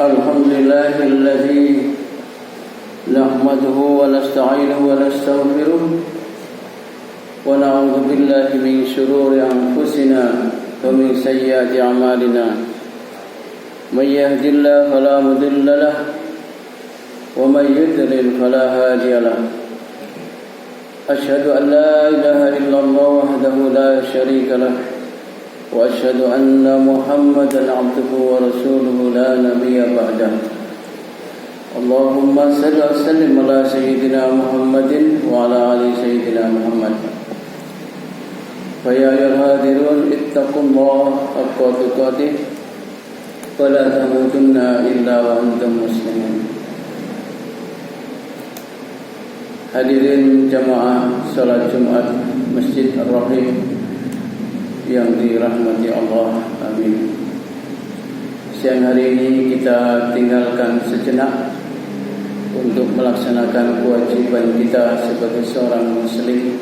Alhamdulillahilladzi nahmaduhu wa nasta'inuhu wa nastaghfiruh wa na'udzu billahi min shururi anfusina wa min sayyiati a'malina. May yahdihillahu fala mudilla lahu wa may yudlil fala hadiya lahu. Asyhadu an la ilaha illallah wahdahu la syarika lahu wa asyhadu anna Muhammadan 'abduhu wa rasuluhu la nabiyya ba'dahu. Allahumma salli wa sallim ala sayyidina Muhammadin wa ala ali sayyidina Muhammad. Fa ya ayyuhal ittaqullaha haqqa tuqatih wa la tamutunna illa wa antum muslimun. Hadirin jamaah salat Jumat Masjid Ar-Rahim yang dirahmati Allah, amin. Siang hari ini kita tinggalkan sejenak untuk melaksanakan kewajiban kita sebagai seorang muslim,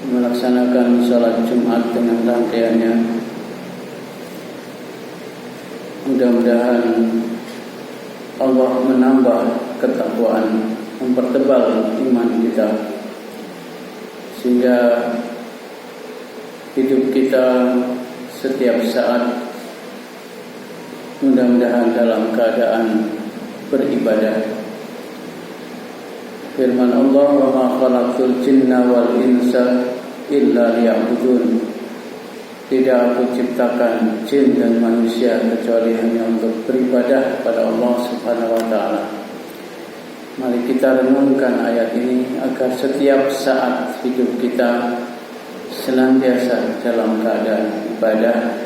melaksanakan salat Jumat dengan rangkaiannya. Mudah-mudahan Allah menambah ketakwaan, mempertebal iman kita, sehingga hidup kita setiap saat mudah-mudahan dalam keadaan beribadah. Firman Allah, wa ma khalaqtul jinna wal insa illa liya'budun. Tidak aku ciptakan jin dan manusia kecuali hanya untuk beribadah pada Allah Subhanahu wa taala. Mari kita renungkan ayat ini agar setiap saat hidup kita senantiasa dalam keadaan ibadah,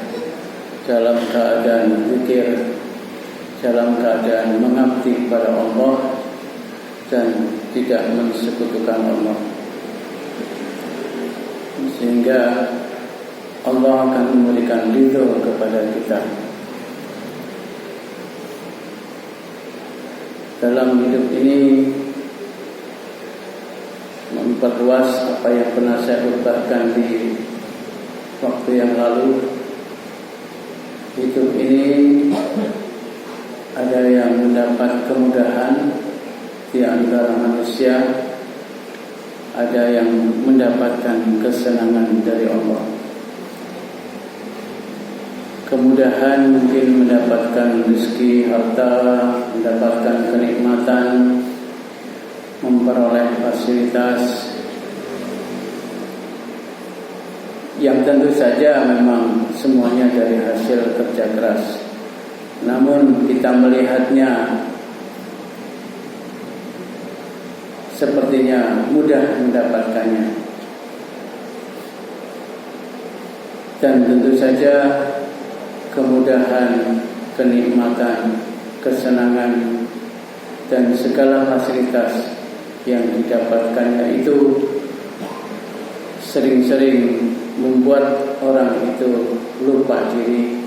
dalam keadaan zikir, dalam keadaan mengabdi pada Allah dan tidak mensekutukan Allah, sehingga Allah akan memberikan ridho kepada kita. Dalam hidup ini memperluas apa yang pernah saya uraikan di waktu yang lalu. Hidup ini ada yang mendapat kemudahan di antara manusia, ada yang mendapatkan kesenangan dari Allah. Kemudahan mungkin mendapatkan rezeki, harta, mendapatkan kenikmatan, memperoleh fasilitas yang tentu saja memang semuanya dari hasil kerja keras. Namun kita melihatnya sepertinya mudah mendapatkannya, dan tentu saja kemudahan, kenikmatan, kesenangan, dan segala fasilitas yang didapatkannya itu sering-sering membuat orang itu lupa diri.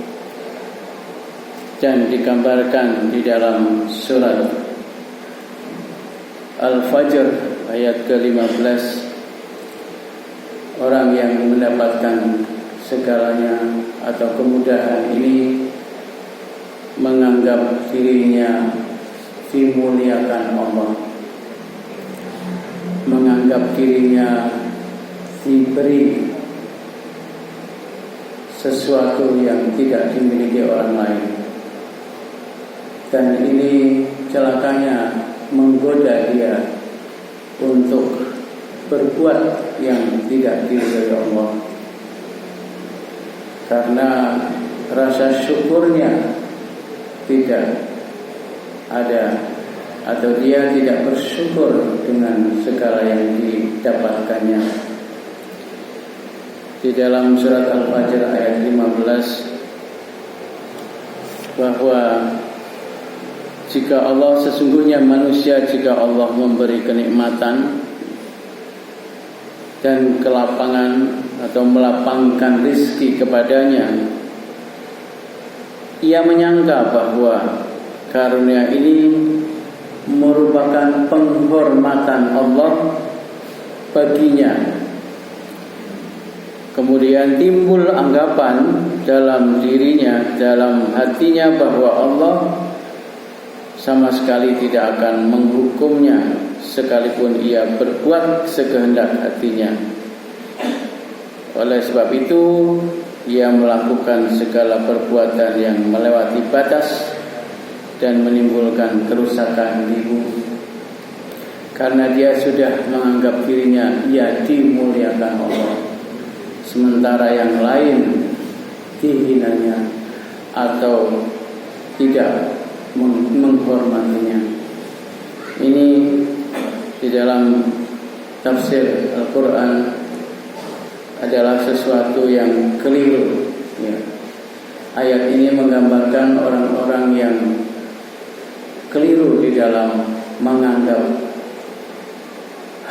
Dan digambarkan di dalam surat Al-Fajr ayat ke-15, orang yang mendapatkan segalanya atau kemudahan ini menganggap dirinya dimuliakan Allah, menganggap dirinya diberi sesuatu yang tidak dimiliki orang lain. Dan ini celakanya menggoda dia untuk berbuat yang tidak diridhoi Allah, karena rasa syukurnya tidak ada, atau dia tidak bersyukur dengan segala yang didapatkannya. Di dalam surat Al-Fajr ayat 15, bahwa jika Allah, sesungguhnya manusia, jika Allah memberi kenikmatan dan kelapangan atau melapangkan rizki kepadanya, ia menyangka bahwa karunia ini merupakan penghormatan Allah baginya, kemudian timbul anggapan dalam dirinya, dalam hatinya bahwa Allah sama sekali tidak akan menghukumnya sekalipun ia berbuat sekehendak hatinya. Oleh sebab itu ia melakukan segala perbuatan yang melewati batas dan menimbulkan kerusakan di bumi. Karena dia sudah menganggap dirinya ia dimuliakan Allah, sementara yang lain dihinanya atau tidak menghormatinya. Ini di dalam tafsir Al-Quran adalah sesuatu yang keliru, ya. Ayat ini menggambarkan orang-orang yang keliru di dalam menganggap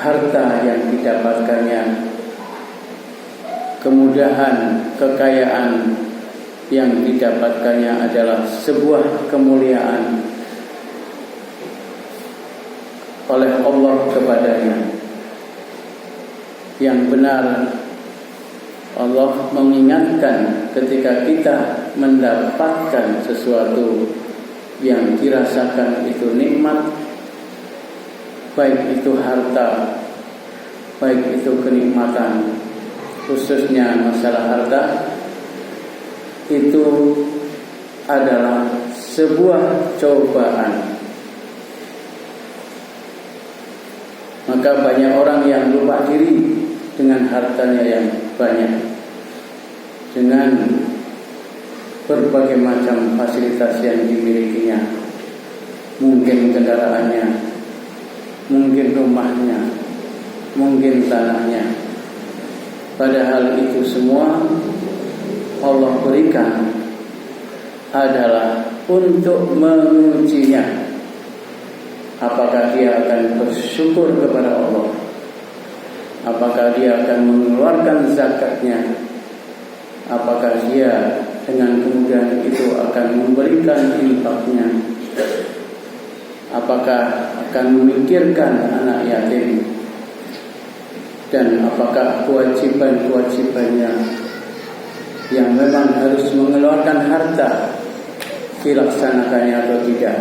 harta yang didapatkannya, kemudahan, kekayaan yang didapatkannya adalah sebuah kemuliaan oleh Allah kepadanya. Yang benar, Allah mengingatkan ketika kita mendapatkan sesuatu yang dirasakan itu nikmat, baik itu harta, baik itu kenikmatan, khususnya masalah harta, itu adalah sebuah cobaan. Maka banyak orang yang lupa diri dengan hartanya yang banyak, dengan berbagai macam fasilitas yang dimilikinya, mungkin kendaraannya, mungkin rumahnya, mungkin tanahnya. Padahal itu semua Allah berikan adalah untuk mengujinya. Apakah dia akan bersyukur kepada Allah? Apakah dia akan mengeluarkan zakatnya? Apakah dia dengan kemudahan itu akan memberikan infaknya? Apakah akan memikirkan anak yatim? Dan apakah kewajiban-kewajibannya yang memang harus mengeluarkan harta dilaksanakannya atau tidak?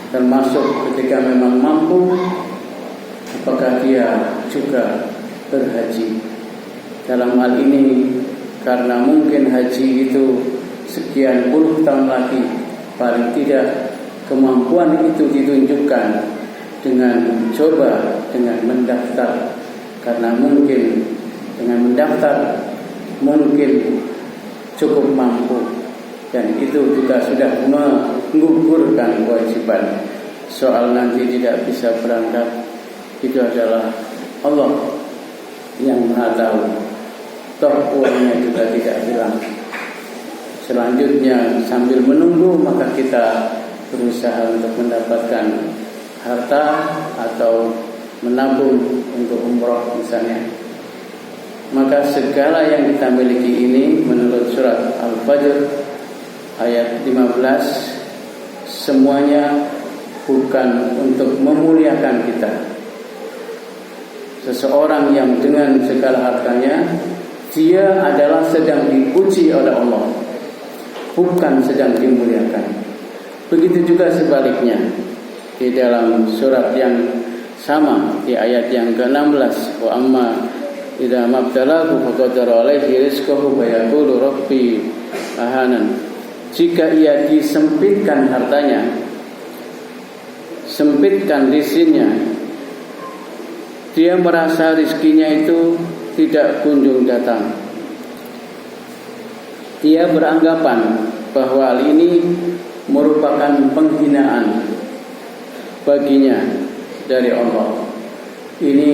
Termasuk ketika memang mampu, apakah dia juga berhaji? Dalam hal ini, karena mungkin haji itu sekian puluh tahun lagi, paling tidak kemampuan itu ditunjukkan dengan coba, dengan mendaftar. Karena mungkin dengan mendaftar mungkin cukup mampu, dan itu juga sudah menggugurkan kewajiban. Soal nanti tidak bisa berangkat, itu adalah Allah yang Maha tahu. Toh uangnya juga tidak hilang. Selanjutnya sambil menunggu, maka kita berusaha untuk mendapatkan harta atau menabung untuk umroh misalnya. Maka segala yang kita miliki ini menurut surat Al-Fajr ayat 15, semuanya bukan untuk memuliakan kita. Seseorang yang dengan segala hartanya, dia adalah sedang dipuji oleh Allah, bukan sedang dimuliakan. Begitu juga sebaliknya. Di dalam surat yang sama, di ayat yang ke-16, wa amma idza mabtalahu faqadara alaihi rizqahu wa yaqulu rabbi ahanan. Jika ia disempitkan hartanya, sempitkan rizkinya, dia merasa rizkinya itu tidak kunjung datang. Dia beranggapan bahwa hal ini merupakan penghinaan baginya dari Allah. Ini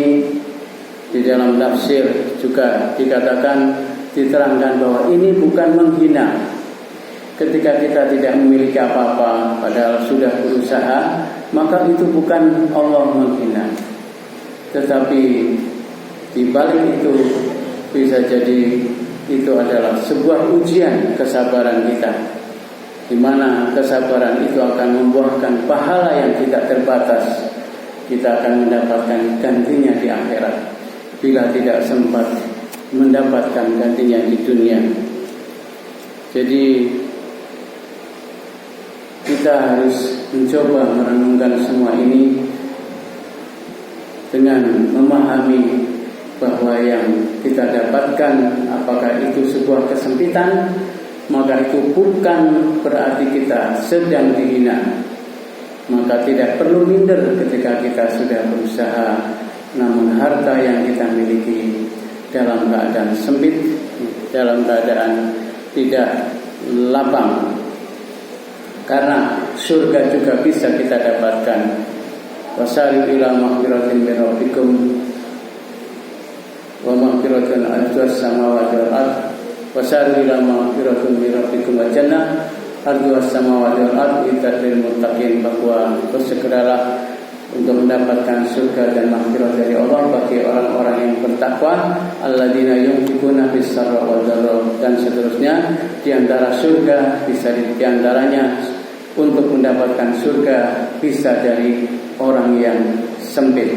di dalam tafsir juga dikatakan, diterangkan bahwa ini bukan menghina. Ketika kita tidak memiliki apa-apa padahal sudah berusaha, maka itu bukan Allah menghina. Tetapi di balik itu bisa jadi itu adalah sebuah ujian kesabaran kita, di mana kesabaran itu akan membuahkan pahala yang tidak terbatas. Kita akan mendapatkan gantinya di akhirat. Bila tidak sempat mendapatkan gantinya di dunia. Jadi kita harus mencoba merenungkan semua ini dengan memahami bahwa yang kita dapatkan apakah itu sebuah kesempitan, maka itu bukan berarti kita sedang dihina. Maka tidak perlu minder ketika kita sudah berusaha, namun harta yang kita miliki dalam keadaan sempit, dalam keadaan tidak lapang. Karena surga juga bisa kita dapatkan. Wasari ila maghfiratin min rabbikum wa maghfiratun arduas samawati wal ard. Wasari ila maghfiratin min rabbikum wa jannah arduas samawati wal ard lil muttaqin. Bahwa bersegeralah untuk mendapatkan surga dan maghfirah dari Allah bagi orang-orang yang bertakwa, alladzina yunfiquna fis sarra wad dharra, dan seterusnya. Di antara surga bisa di antaranya untuk mendapatkan surga bisa dari orang yang sempit,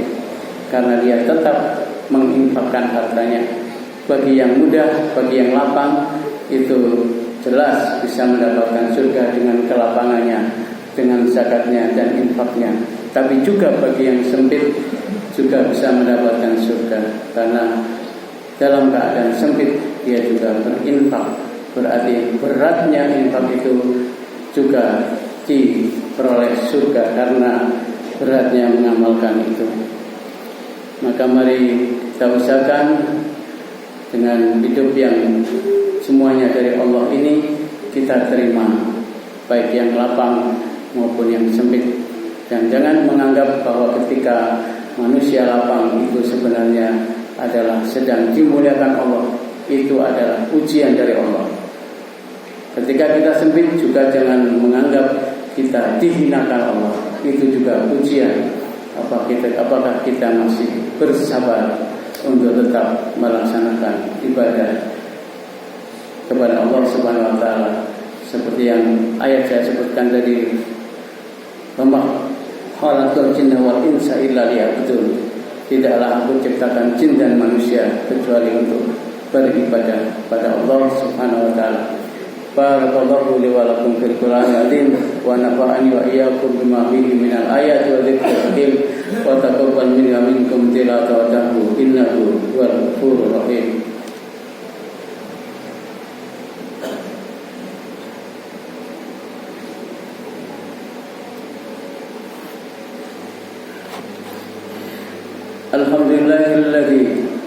karena dia tetap menginfakkan hartanya. Bagi yang mudah, bagi yang lapang, itu jelas bisa mendapatkan surga dengan kelapangannya, dengan zakatnya dan infaknya. Tapi juga bagi yang sempit juga bisa mendapatkan surga, karena dalam keadaan sempit dia juga berinfak. Berarti beratnya infak itu juga diperoleh surga karena beratnya mengamalkan itu. Maka mari kita usahakan dengan hidup yang semuanya dari Allah ini kita terima, baik yang lapang maupun yang sempit. Dan jangan menganggap bahwa ketika manusia lapang itu sebenarnya adalah sedang dimuliakan Allah. Itu adalah ujian dari Allah. Ketika kita sempit juga jangan menganggap kita dihinakan Allah. Itu juga ujian. Apakah kita masih bersabar untuk tetap melaksanakan ibadah kepada Allah Subhanahu wa taala, seperti yang ayat saya sebutkan tadi, khalaqal jinna wal insa illa liya'budun. Tidaklah aku ciptakan jin dan manusia kecuali untuk beribadah pada Allah Subhanahu wa taala. Barakallahu li wa lakum fil Qur'anil azim wa nafa'ani wa iyyakum bima fihi minal ayati wa dzikril hakim wa taqabbal minna minkum tilawatahu innahu huwal ghafurur rahim. Alhamdulillahilladzi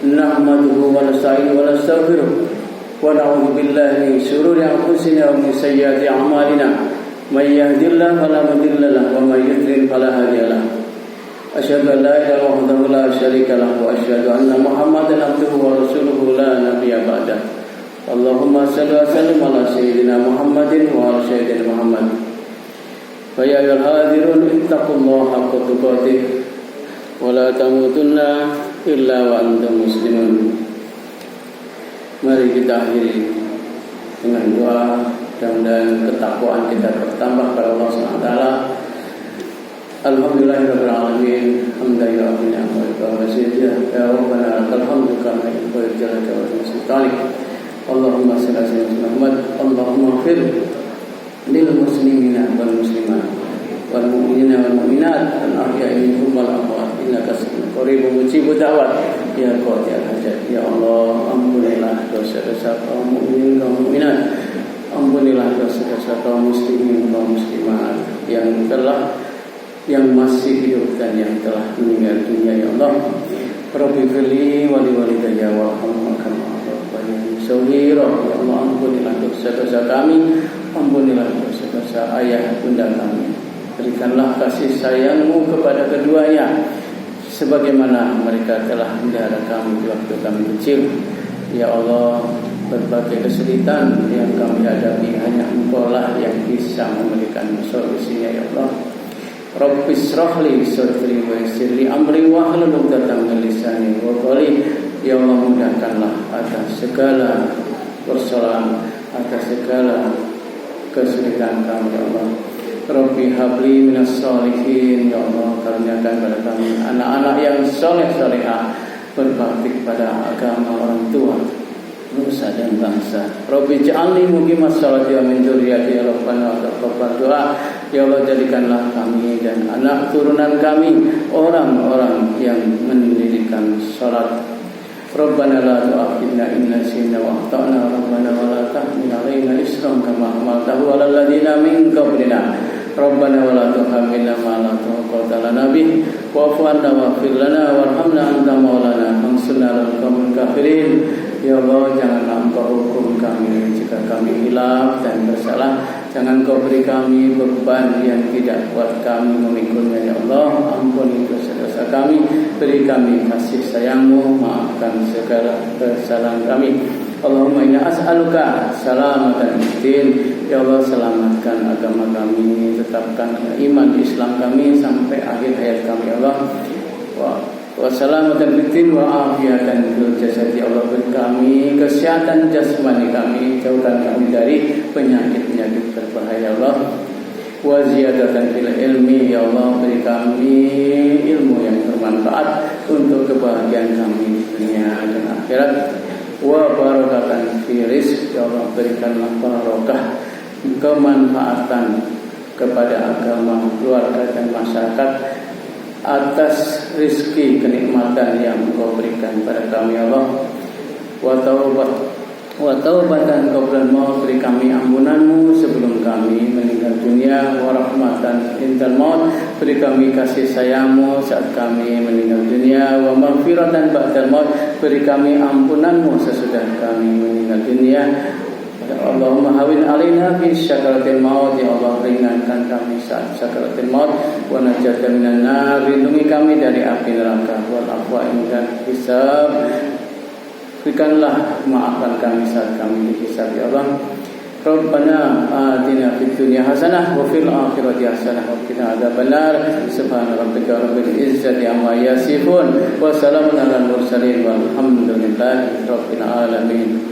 nahmaduhu wa nasta'inuhu wa nastaghfiruh wa na'udzu billahi min shururi anfusina wa min sayyiati a'malina. May yahdihillahu fala mudilla lahu wa may yudlil fala hadiya lahu. Asyhadu an la ilaha illallah wahdahu la syarika lahu wa asyhadu anna Muhammadan abduhu wa rasuluhu la nabiyya ba'dahu. Allahumma shalli wa sallim ala sayyidina Muhammadin wa ala sayyidina Muhammad. Fa ya ayyuhal hadirun ittaqullaha haqqa tuqatih wa la tamutunna illa wa antum muslimun. Mari kita akhiri dengan doa dan ketakwaan kita bertambah kepada Allah Subhanahu wa taala. Alhamdulillahirabbil alamin, hamdan ya rabbana wa syukran ya rabbana lakal hamdu kama yanbaghi li jalali wajhika. Allahumma shalli ala sayyidina Muhammad. Allahumma ighfir lil muslimina wal muslimat wal mu'minina wal mu'minat al ahya'i minhum wal amwat innaka sami'un qaribun mujibud da'wat ya qadiyal hajat. Ya Allah, ampunilah dosa-dosa kaum mukminin kaum mukminat, ampunilah dosa-dosa kaum muslimin kaum muslimat yang masih hidup dan yang telah meninggal dunia. Ya Allah, Rabbi firli wa li walidayya warhamhum kama rabbayani shaghira. Ya Allah, ampunilah dosa-dosa kami, ampunilah dosa-dosa ayah bunda kami. Berikanlah kasih sayang-Mu kepada keduanya sebagaimana mereka telah memelihara kami di waktu kami kecil. Ya Allah, berbagai kesulitan yang kami hadapi hanya Engkau lah yang bisa memberikan solusinya. Ya Allah, Rabbi shrah li sadri wa yassir li amri wahlul 'uqdatam min lisani wa qawli. Ya Allah, mudahkanlah atas segala persoalan, atas segala kesulitan kami. Ya Allah, Rabbi habli minas sholihin. Ya Allah, karuniakan kepada kami anak-anak yang soleh solehah, berbakti kepada agama orang tua, nusa dan bangsa. Rabbi ja'alni muqimas sholati wa min dzurriyyati rabbana wa taqabbal du'a. Ya Allah, jadikanlah kami dan anak turunan kami orang-orang yang mendirikan salat. Rabbana la tu'akhidna in nasina wa akhtana rabbana wa la tahmil 'alaina isran kama hamaltahu 'alal ladzina min qablina. Rabbana wa la tuhammilna ma la taqata lana bih wa'fu 'anna waghfir lana warhamna anta maulana fansurna 'alal qaumil kafirin. Ya Allah, janganlah Engkau hukum kami jika kami hilaf dan bersalah. Jangan Kau beri kami beban yang tidak kuat kami memikulnya. Ya Allah, ampuni dosa-dosa kami, beri kami kasih sayang-Mu, maafkan segala kesalahan kami. Allahumma inna as'aluka salamatan din. Ya Allah, selamatkan agama kami, tetapkan iman Islam kami sampai akhir hayat kami. Ya Allah, wassalamatan fitin wa afiatan fil jasad. Ya Allah, beri kami kesehatan jasmani kami, jauhkan kami dari penyakit-penyakit berbahaya. Ya Allah, wa ziyadatan fil ilmi. Ya Allah, beri kami ilmu yang bermanfaat untuk kebahagiaan kami di dunia dan akhirat. Wa barakatan fi rizq. Ya Allah, berikanlah barokah kemanfaatan kepada agama, keluarga dan masyarakat atas rizki kenikmatan yang Engkau berikan pada kami. Ya Allah, wa taubatan qabla maut, beri kami ampunan-Mu sebelum kami meninggal dunia. Wa rahmatan indal maut, beri kami kasih sayang-Mu saat kami meninggal dunia. Wa maghfiratan ba'dal maut, beri kami ampunan-Mu sesudah kami meninggal dunia. Allahumma hawin alaina fi syakaratil maut. Ya Allah, ringankan kami saat syakaratil maut. Wa najatan minan nar, lindungi kami dari api neraka. Wal afwa inda hisab, berikanlah maafkan kami saat kami dihisab. Ya Allah, Rabbana atina fid dunya hasanah wa fil akhirati hasanah wa qina adzabannar. Subhana rabbika rabbil izzati amma yasifun wa salamun alal mursalin walhamdulillahi rabbil alamin.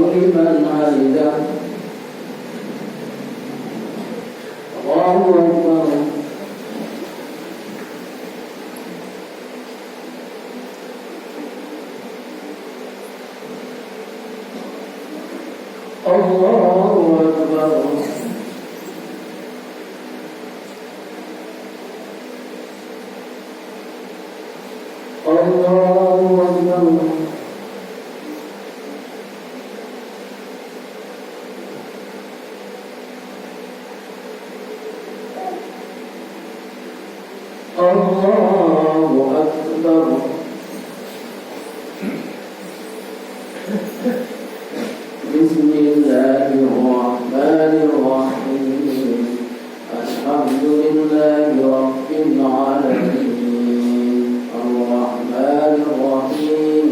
لمن حمده الله أكبر الله أكبر بسم الله الرحمن الرحيم الحمد لله رب العالمين الرحمن الرحيم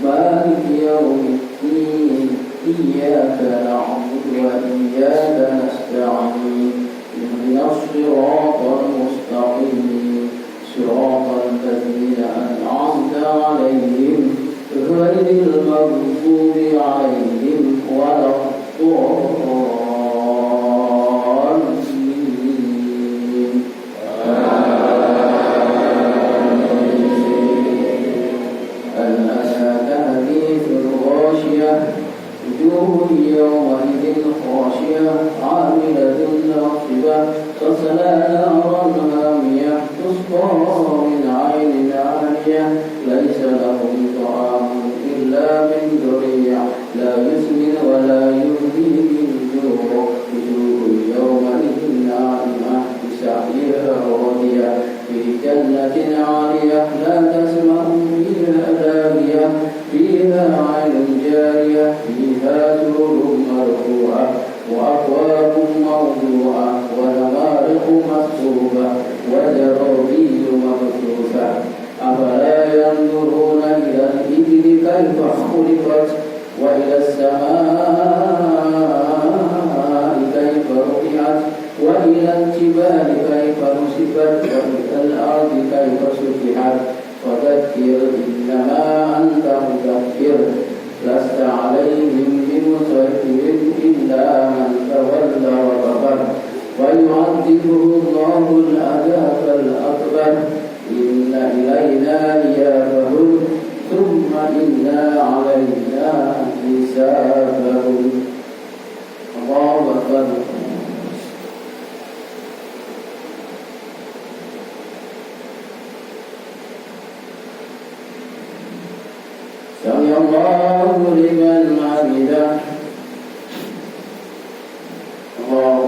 مالك يوم الدين إياك نعبد وإياك نستعين اهدنا الصراط المستقيم صراط الذين أنعمت عليهم غير المغضوب عليهم ولا الضالين هل أتاك حديث الغاشية وجوه يومئذ خاشية عاملة ناصبة تصلى نارا حامية تسقى من عين آنية ليس لهم طعام إلا من ضريع لا يسمن ولا يغني من جوع وجوه يومئذ ناعمة بسعيها راضية في جنة عالية لا تسمع فيها لاغية فيها عين جارية فيها سرر مرفوعة وأكواب موضوعة ونمارق مصفوفة وزرابي مبثوثة أفلا ينظرون إلى الإبل كيف خلقت وإلى السماء كيف رفعت وإلى الجبال كيف نصبت وإلى الأرض كيف سطحت فذكر إنما أنت مذكر لست عليهم بمسيطر إلا من تولى وكفر ويعذبه الله العذاب الأكبر إن إلينا إيابهم ثم إن علينا حسابهم الله أكبر سمع الله لمن